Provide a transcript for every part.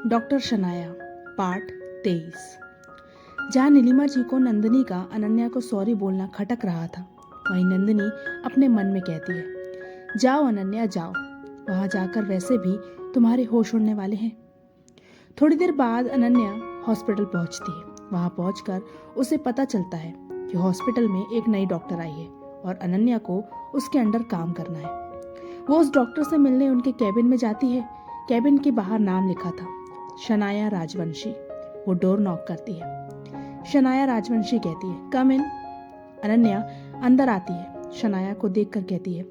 Doctor Shanaya part 23। जहाँ नीलिमा जी को नंदिनी का अनन्या को सॉरी बोलना खटक रहा था, वहीं नंदिनी अपने मन में कहती है, जाओ अनन्या जाओ, वहाँ जाकर वैसे भी तुम्हारे होश उड़ने वाले हैं। थोड़ी देर बाद अनन्या हॉस्पिटल पहुँचती है। वहाँ पहुँचकर उसे पता चलता है कि हॉस्पिटल में एक नई डॉक्टर आई है और अनन्या को उसके अंडर काम करना है। वो उस डॉक्टर से मिलने उनके कैबिन में जाती है। कैबिन के बाहर नाम लिखा था, शनाया राजवंशी। वो डोर नॉक करती है। शनाया राजवंशी कहती है, कम इन। अनन्या अंदर आती है। शनाया को देखकर कहती है,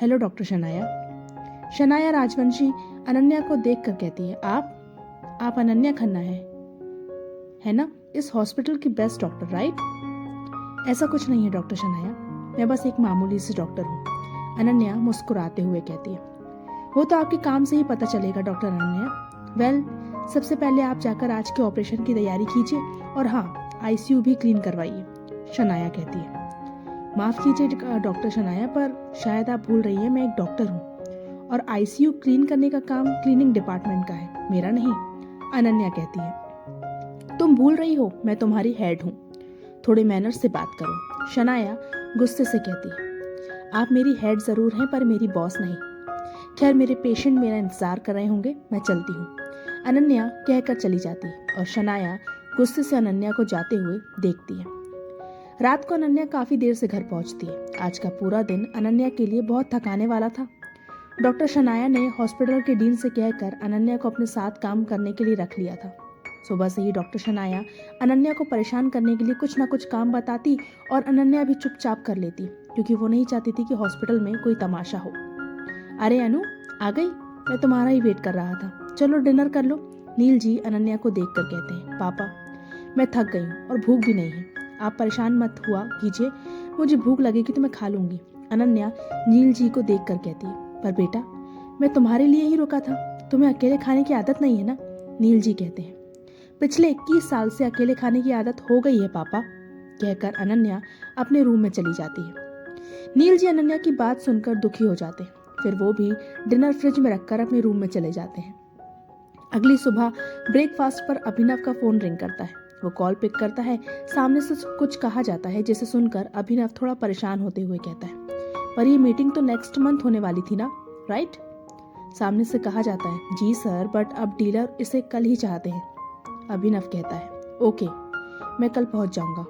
हेलो डॉक्टर शनाया। शनाया राजवंशी अनन्या को देखकर कहती है, आप अनन्या खन्ना है ना, इस हॉस्पिटल की बेस्ट डॉक्टर, राइट? ऐसा कुछ नहीं है डॉक्टर शनाया, मैं बस एक मामूली सी डॉक्टर हूँ। अनन्या मुस्कुराते हुए कहती है, वो तो आपके काम से ही पता चलेगा डॉक्टर अनन्या। वेल, सबसे पहले आप जाकर आज के ऑपरेशन की तैयारी कीजिए और हाँ, आईसीयू भी क्लीन करवाइए, शनाया कहती है। माफ कीजिए डॉक्टर शनाया, पर शायद आप भूल रही हैं मैं एक डॉक्टर हूँ और आईसीयू क्लीन करने का काम क्लीनिंग डिपार्टमेंट का है, मेरा नहीं। अनन्या कहती है, तुम भूल रही हो, मैं तुम्हारी हेड हूँ, थोड़े मैनर से बात करो। शनाया गुस्से से कहती है, आप मेरी हेड जरूर हैं पर मेरी बॉस नहीं। खैर, मेरे पेशेंट मेरा इंतजार कर रहे होंगे, मैं चलती हूँ। अनन्या कहकर चली जाती है और शनाया गुस्से से अनन्या को जाते हुए देखती है। रात को अनन्या काफी देर से घर पहुंचती है। आज का पूरा दिन अनन्या के लिए बहुत थकाने वाला था। डॉक्टर शनाया ने हॉस्पिटल के डीन से कहकर अनन्या को अपने साथ काम करने के लिए रख लिया था। सुबह से ही डॉक्टर शनाया अनन्या को परेशान करने के लिए कुछ ना कुछ काम बताती और अनन्या भी चुपचाप कर लेती, क्योंकि वो नहीं चाहती थी कि हॉस्पिटल में कोई तमाशा हो। अरे अनु, आ गई? मैं तुम्हारा ही वेट कर रहा था, चलो डिनर कर लो। नील जी अनन्या को देखकर कहते हैं, पापा मैं थक गई हूँ और भूख भी नहीं है, आप परेशान मत हुआ कीजिए, मुझे भूख लगेगी तो मैं खा लूंगी। अनन्या नील जी को देखकर कहती है, पर बेटा मैं तुम्हारे लिए ही रुका था, तुम्हें अकेले खाने की आदत नहीं है ना? नील जी कहते हैं, पिछले 21 साल से अकेले खाने की आदत हो गई है पापा, कहकर अनन्या अपने रूम में चली जाती है। नील जी अनन्या की बात सुनकर दुखी हो जाते हैं। फिर वो भी डिनर फ्रिज में रखकर अपने रूम में चले जाते हैं। अगली सुबह ब्रेकफास्ट पर अभिनव का फोन रिंग करता है। वो कॉल पिक करता है। सामने से कुछ कहा जाता है, जिसे सुनकर अभिनव थोड़ा परेशान होते हुए कहता है, पर ये मीटिंग तो नेक्स्ट मंथ होने वाली थी ना, राइट? सामने से कहा जाता है, जी सर, बट अब डीलर इसे कल ही चाहते हैं। अभिनव कहता है, ओके, मैं कल पहुंच जाऊंगा।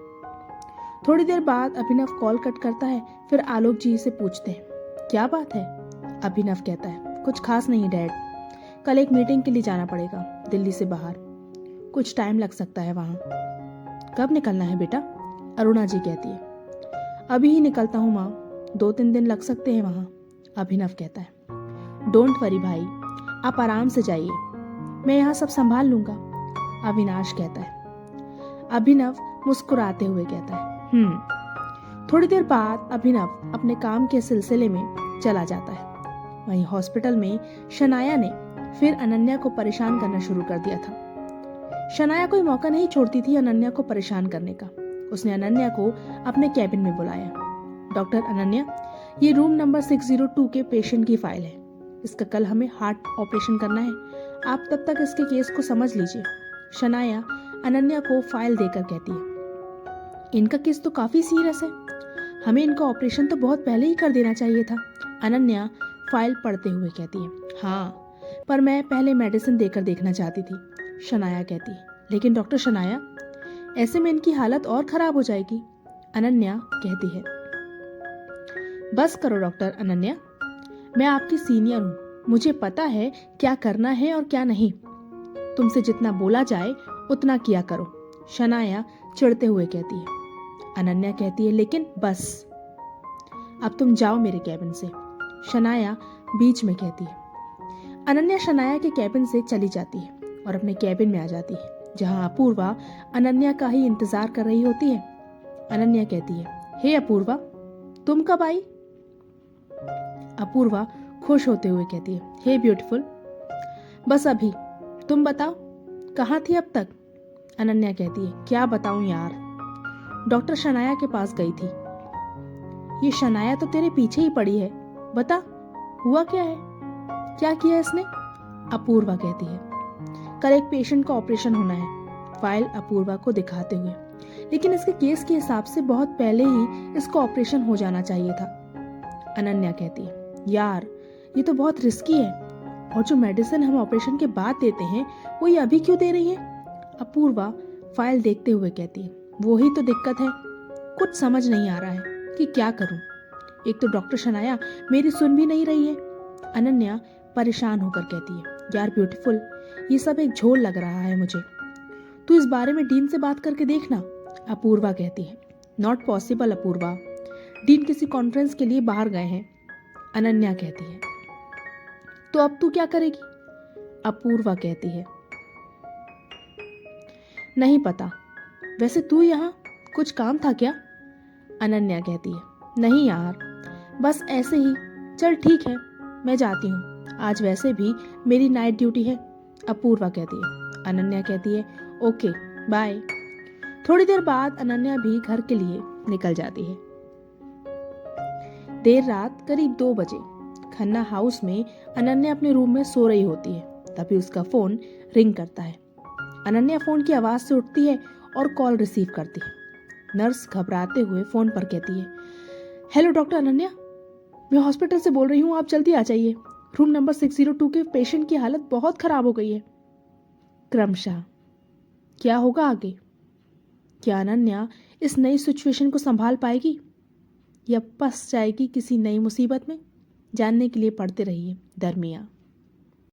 थोड़ी देर बाद अभिनव कॉल कट करता है। फिर आलोक जी से पूछते हैं, क्या बात है? अभिनव कहता है, कुछ खास नहीं डैड, कल एक मीटिंग के लिए जाना पड़ेगा दिल्ली से बाहर, कुछ टाइम लग सकता है वहां। कब निकलना है बेटा? अरुणा जी कहती है, अभी ही निकलता हूँ माँ, 2-3 दिन लग सकते हैं वहां। अभिनव कहता है, डोंट वरी भाई, आप आराम से जाइए, मैं यहाँ सब संभाल लूंगा। अविनाश कहता है। अभिनव मुस्कुराते हुए कहता है, थोड़ी देर बाद अभिनव अपने काम के सिलसिले में चला जाता है। वहीं हॉस्पिटल में शनाया ने फिर अनन्या को परेशान करना शुरू कर दिया था। शनाया कोई मौका नहीं छोड़ती थी अनन्या को परेशान करने का। उसने अनन्या को अपने कैबिन में बुलाया। डॉक्टर अनन्या, ये रूम नंबर 602 के पेशेंट की फाइल है, इसका कल हमें हार्ट ऑपरेशन करना है, आप तब तक इसके केस को समझ लीजिए। शनाया अनन्या को फाइल देकर कहती है, इनका केस तो काफी सीरियस है, हमें इनका ऑपरेशन तो बहुत पहले ही कर देना चाहिए था। अनन्या फाइल पढ़ते हुए कहती है, हाँ, पर मैं पहले मेडिसिन देकर देखना चाहती थी। शनाया कहती है, लेकिन डॉक्टर शनाया, ऐसे में इनकी हालत और खराब हो जाएगी। अनन्या कहती है, बस करो डॉक्टर अनन्या, मैं आपकी सीनियर हूँ, मुझे पता है क्या करना है और क्या नहीं, तुमसे जितना बोला जाए उतना किया करो। शनाया चिढ़ते हुए कहती है। अनन्या कहती है, लेकिन बस, अब तुम जाओ मेरे कैबिन से, शनाया बीच में कहती है। अनन्या शनाया के कैबिन से चली जाती है और अपने कैबिन में आ जाती है, जहां अपूर्वा अनन्या का ही इंतजार कर रही होती है। अनन्या कहती है, हे अपूर्वा, तुम कब आई? अपूर्वा खुश होते हुए कहती है, हे ब्यूटीफुल, बस अभी, तुम बताओ कहाँ थी अब तक? अनन्या कहती है, क्या बताऊं यार, डॉक्टर शनाया के पास गई थी। ये शनाया तो तेरे पीछे ही पड़ी है, बता हुआ क्या है, क्या किया इसने? अपूर्वा कहती है, कल एक पेशेंट का ऑपरेशन होना है, फाइल अपूर्वा को दिखाते हुए। लेकिन इसके केस के हिसाब से बहुत पहले ही इसका ऑपरेशन हो जाना चाहिए था। अनन्या कहती है, यार ये तो बहुत रिस्की है, और जो मेडिसिन हम ऑपरेशन के बाद देते हैं वो ये अभी क्यों दे रही है? अपूर्वा फाइल देखते हुए कहती है, वो ही तो दिक्कत है, कुछ समझ नहीं आ रहा है कि क्या करूं। एक तो डॉक्टर शनाया मेरी सुन भी नहीं रही है। अनन्या परेशान होकर कहती है, यार ब्यूटीफुल, ये सब एक झोल लग रहा है मुझे, तू इस बारे में डीन से बात करके देखना। अपूर्वा कहती है, नॉट पॉसिबल अपूर्वा, डीन किसी कॉन्फ्रेंस के लिए बाहर गए हैं। अनन्या कहती है, तो अब तू क्या करेगी? अपूर्वा कहती है, नहीं पता, वैसे तू यहाँ कुछ काम था क्या? अनन्या कहती है, नहीं यार, बस ऐसे ही, चल ठीक है मैं जाती हूँ, आज वैसे भी मेरी नाइट ड्यूटी है। अपूर्वा कहती है। अनन्या कहती है, ओके बाय। थोड़ी देर बाद अनन्या भी घर के लिए निकल जाती है। देर रात करीब 2 बजे खन्ना हाउस में अनन्या अपने रूम में सो रही होती है, तभी उसका फोन रिंग करता है। अनन्या फोन की आवाज से उठती है और कॉल रिसीव करती है। नर्स घबराते हुए फोन पर कहती है, हेलो डॉक्टर अनन्या, मैं हॉस्पिटल से बोल रही हूँ, आप जल्दी आ जाइए, रूम नंबर 602 के पेशेंट की हालत बहुत खराब हो गई है। क्रमशः क्या होगा आगे? क्या अनन्या इस नई सिचुएशन को संभाल पाएगी या फंस जाएगी किसी नई मुसीबत में? जानने के लिए पढ़ते रहिए दरमिया।